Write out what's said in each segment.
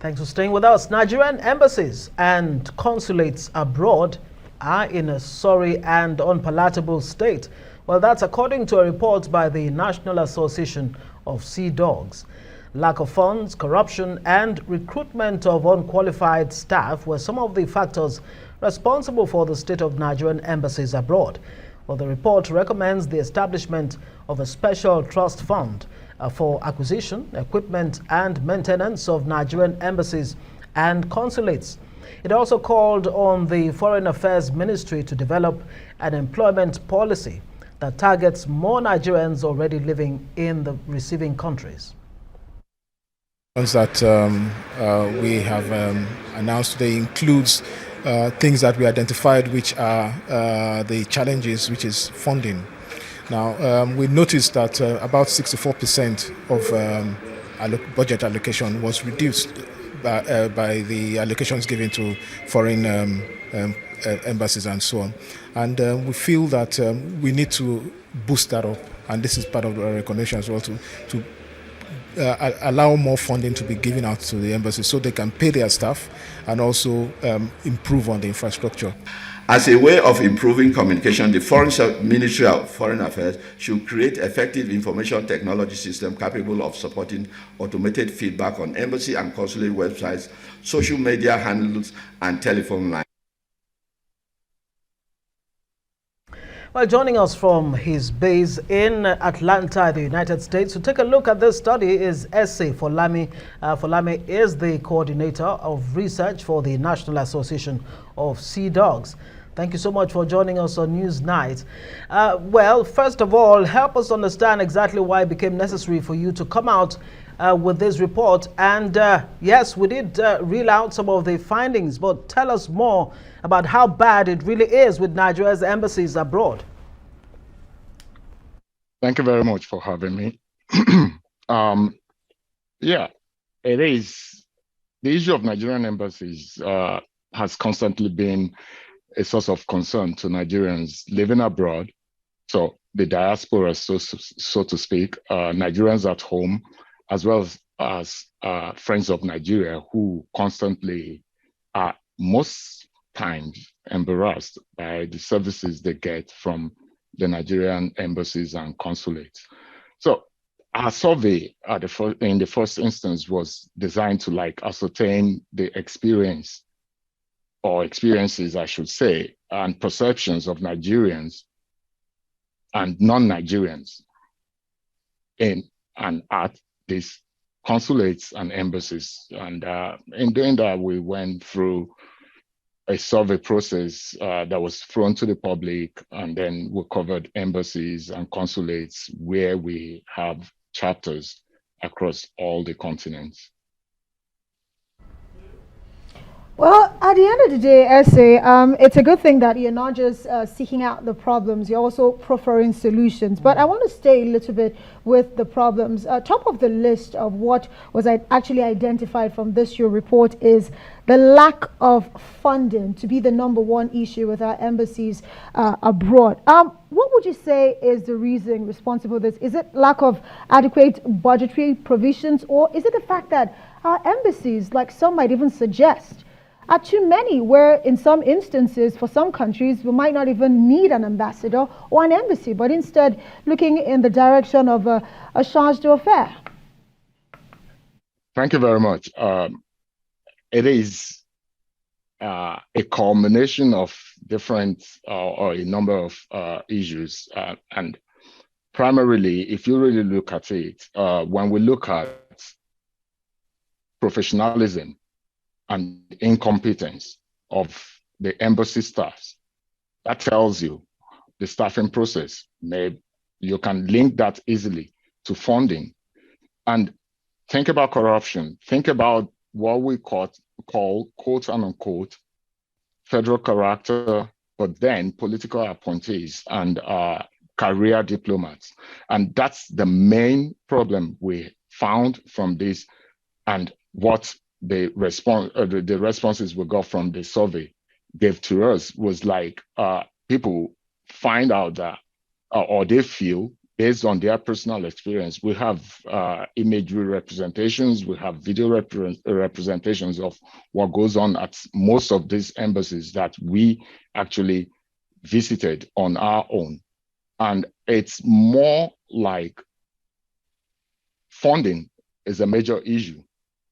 Thanks for staying with us. Nigerian embassies and consulates abroad are in a sorry and unpalatable state. Well, that's according to a report by the National Association of Seadogs. Lack of funds, corruption, and recruitment of unqualified staff were some of the factors responsible for the state of Nigerian embassies abroad. Well, the report recommends the establishment of a special trust fund for acquisition, equipment, and maintenance of Nigerian embassies and consulates. It also called on the Foreign Affairs Ministry to develop an employment policy that targets more Nigerians already living in the receiving countries. That we have announced today includes things that we identified, which are the challenges, which is funding. Now, we noticed that about 64% of budget allocation was reduced by the allocations given to foreign embassies and so on. And we feel that we need to boost that up, and this is part of our recommendation as well, to allow more funding to be given out to the embassies so they can pay their staff and also improve on the infrastructure. As a way of improving communication, the Ministry of Foreign Affairs should create effective information technology system capable of supporting automated feedback on embassy and consulate websites, social media handles, and telephone lines. Well, joining us from his base in Atlanta, the United States, to take a look at this study is S.A. Folami. Folami is the coordinator of research for the National Association of Seadogs. Thank you so much for joining us on Newsnight. Well, first of all, help us understand exactly why it became necessary for you to come out with this report. And yes, we did reel out some of the findings, but tell us more about how bad it really is with Nigeria's embassies abroad. Thank you very much for having me. Yeah, it is. The issue of Nigerian embassies has constantly been a source of concern to Nigerians living abroad. So the diaspora, so to speak, Nigerians at home, as well as friends of Nigeria who constantly are most times embarrassed by the services they get from the Nigerian embassies and consulates. So our survey in the first instance was designed to ascertain the experience or experiences, I should say, and perceptions of Nigerians and non-Nigerians in and at these consulates and embassies. And in doing that, we went through a survey process that was thrown to the public, and then we covered embassies and consulates where we have chapters across all the continents. Well, at the end of the day, Essay, it's a good thing that you're not just seeking out the problems, you're also preferring solutions. But I want to stay a little bit with the problems. Top of the list of what was actually identified from this your report is the lack of funding to be the #1 issue with our embassies abroad. What would you say is the reason responsible for this? Is it lack of adequate budgetary provisions, or is it the fact that our embassies, like some might even suggest, are too many, where in some instances, for some countries, we might not even need an ambassador or an embassy, but instead looking in the direction of a charge d'affaires? Thank you very much. It is a culmination of different or a number of issues. And primarily, if you really look at it, when we look at professionalism and incompetence of the embassy staffs, that tells you the staffing process. You can link that easily to funding. And think about corruption. Think about what we call quote and unquote federal character, but then political appointees and career diplomats. And that's the main problem we found from this, and what the responses we got from the survey gave to us was people find out that, or they feel based on their personal experience. We have imagery representations, we have video representations of what goes on at most of these embassies that we actually visited on our own. And it's more like funding is a major issue.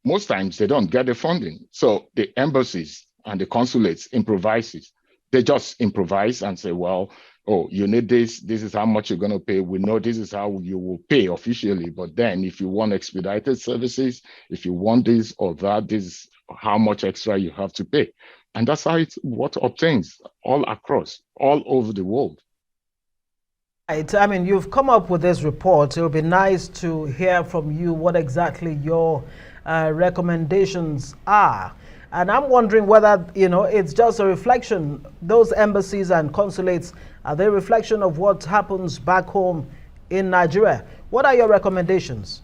Most times they don't get the funding. So the embassies and the consulates improvises. They just improvise and say, well, oh, you need this is how much you're going to pay. We know this is how you will pay officially. But then if you want expedited services, if you want this or that, this is how much extra you have to pay. And that's how it's what obtains all across, all over the world. Right. I mean, you've come up with this report. It would be nice to hear from you what exactly your recommendations are. And I'm wondering whether, it's just a reflection, those embassies and consulates, are they a reflection of what happens back home in Nigeria? What are your recommendations?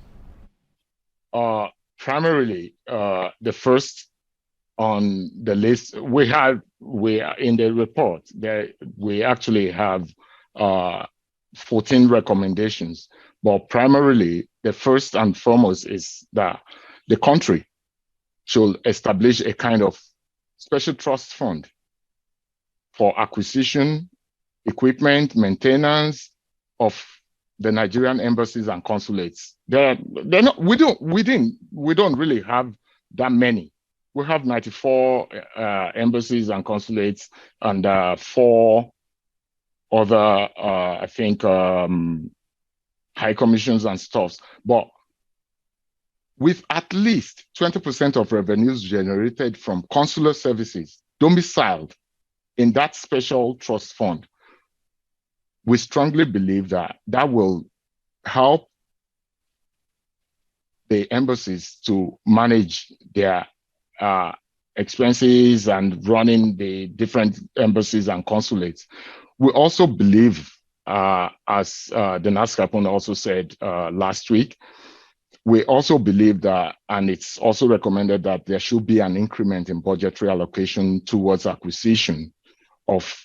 Primarily, the first on the list, we are in the report, we actually have 14 recommendations, but primarily the first and foremost is that the country should establish a kind of special trust fund for acquisition, equipment, maintenance of the Nigerian embassies and consulates. We don't really have that many. We have 94 embassies and consulates and 4 other, high commissions and stuffs. But with at least 20% of revenues generated from consular services domiciled in that special trust fund, we strongly believe that will help the embassies to manage their expenses and running the different embassies and consulates. We also believe, as the NAS Captain also said last week, we also believe that, and it's also recommended that there should be an increment in budgetary allocation towards acquisition of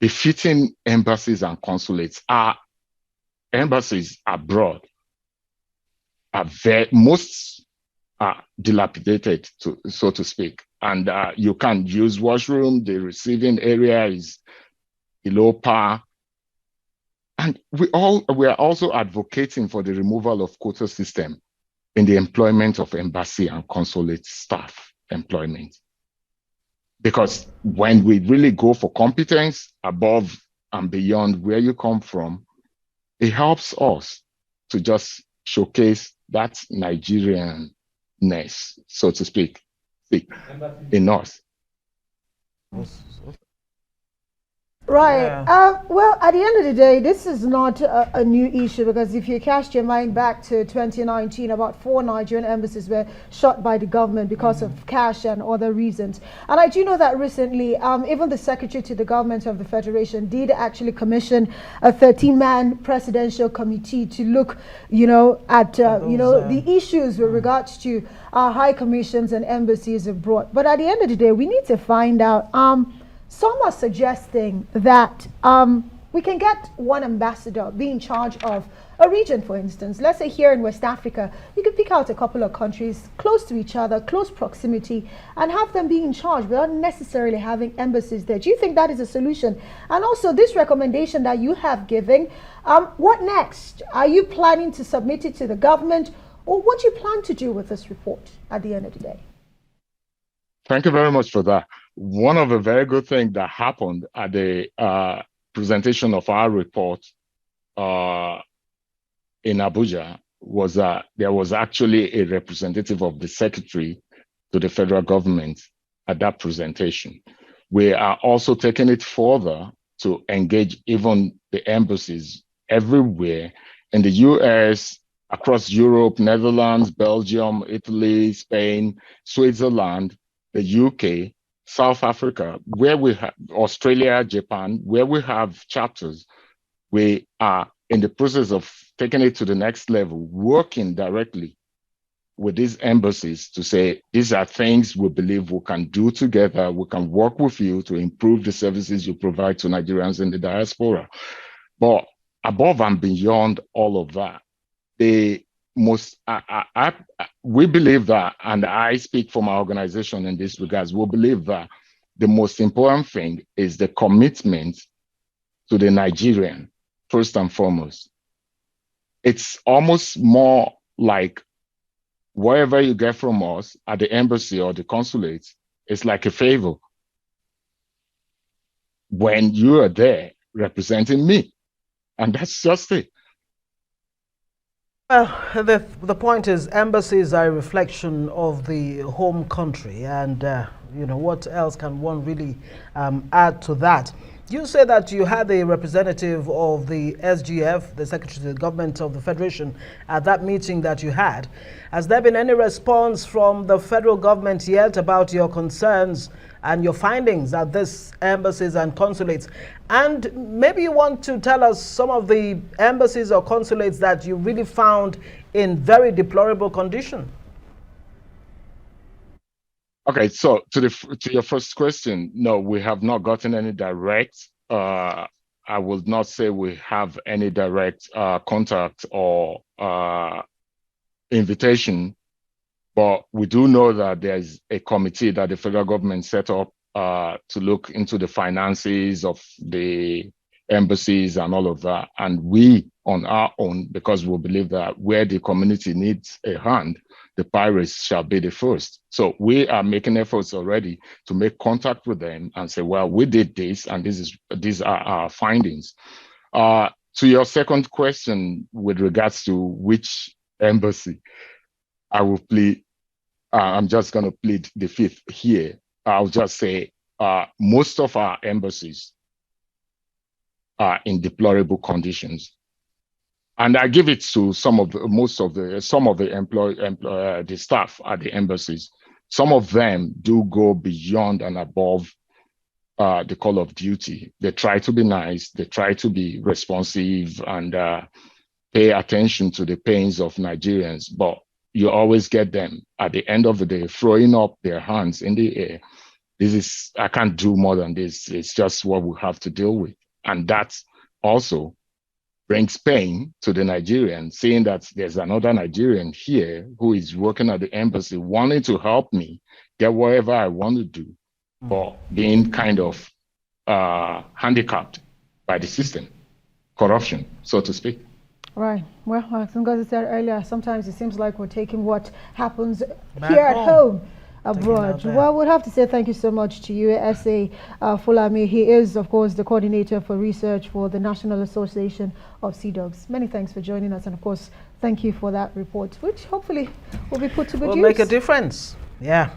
befitting embassies and consulates. Our embassies abroad most are dilapidated, so to speak, and you can't use washroom. The receiving area is below par. And we are also advocating for the removal of quota system in the employment of embassy and consulate staff employment. Because when we really go for competence above and beyond where you come from, it helps us to just showcase that Nigerianness, so to speak, in us. Right. Yeah. Well, at the end of the day, this is not a new issue, because if you cast your mind back to 2019, about 4 Nigerian embassies were shut by the government because of cash and other reasons. And I do know that recently, even the secretary to the government of the Federation did actually commission a 13-man presidential committee to look, at the issues with regards to our high commissions and embassies abroad. But at the end of the day, we need to find out. Some are suggesting that we can get one ambassador be in charge of a region, for instance. Let's say here in West Africa, you could pick out a couple of countries close to each other, close proximity, and have them be in charge without necessarily having embassies there. Do you think that is a solution? And also this recommendation that you have given, what next? Are you planning to submit it to the government, or what do you plan to do with this report at the end of the day? Thank you very much for that. One of the very good things that happened at the presentation of our report in Abuja was that there was actually a representative of the secretary to the federal government at that presentation. We are also taking it further to engage even the embassies everywhere in the US, across Europe, Netherlands, Belgium, Italy, Spain, Switzerland, the UK, South Africa, where we have Australia, Japan, where we have chapters. We are in the process of taking it to the next level, working directly with these embassies to say, these are things we believe we can do together. We can work with you to improve the services you provide to Nigerians in the diaspora. But above and beyond all of that, the most, we believe that, and I speak for my organization in this regards, we believe that the most important thing is the commitment to the Nigerian, first and foremost. It's almost more like whatever you get from us at the embassy or the consulate, it's like a favor when you are there representing me. And that's just it. Well, the point is, embassies are a reflection of the home country, and what else can one really add to that? You say that you had a representative of the SGF, the Secretary of the Government of the Federation, at that meeting that you had. Has there been any response from the federal government yet about your concerns and your findings at this embassies and consulates? And maybe you want to tell us some of the embassies or consulates that you really found in very deplorable condition. Okay, so to your first question, no, we have not gotten any direct. I will not say we have any direct contact or invitation, but we do know that there is a committee that the federal government set up to look into the finances of the embassies and all of that. And we, on our own, because we believe that where the community needs a hand, the pirates shall be the first. So we are making efforts already to make contact with them and say, well, we did this, and these are our findings. To your second question with regards to which embassy, I will plead, I'm just going to plead the fifth here. I'll just say most of our embassies are in deplorable conditions. And I give it to some of the the staff at the embassies. Some of them do go beyond and above the call of duty. They try to be nice. They try to be responsive and pay attention to the pains of Nigerians. But you always get them at the end of the day throwing up their hands in the air. I can't do more than this. It's just what we have to deal with. And that also brings pain to the Nigerian, seeing that there's another Nigerian here who is working at the embassy, wanting to help me get whatever I want to do, but being kind of handicapped by the system, corruption, so to speak. Right. Well, as I said earlier, sometimes it seems like we're taking what happens here at home abroad. Well, we'll have to say thank you so much to you, S.A. Fulami. He is, of course, the coordinator for research for the National Association of Seadogs. Many thanks for joining us, and of course, thank you for that report, which hopefully will be put to good use. Will make a difference. Yeah.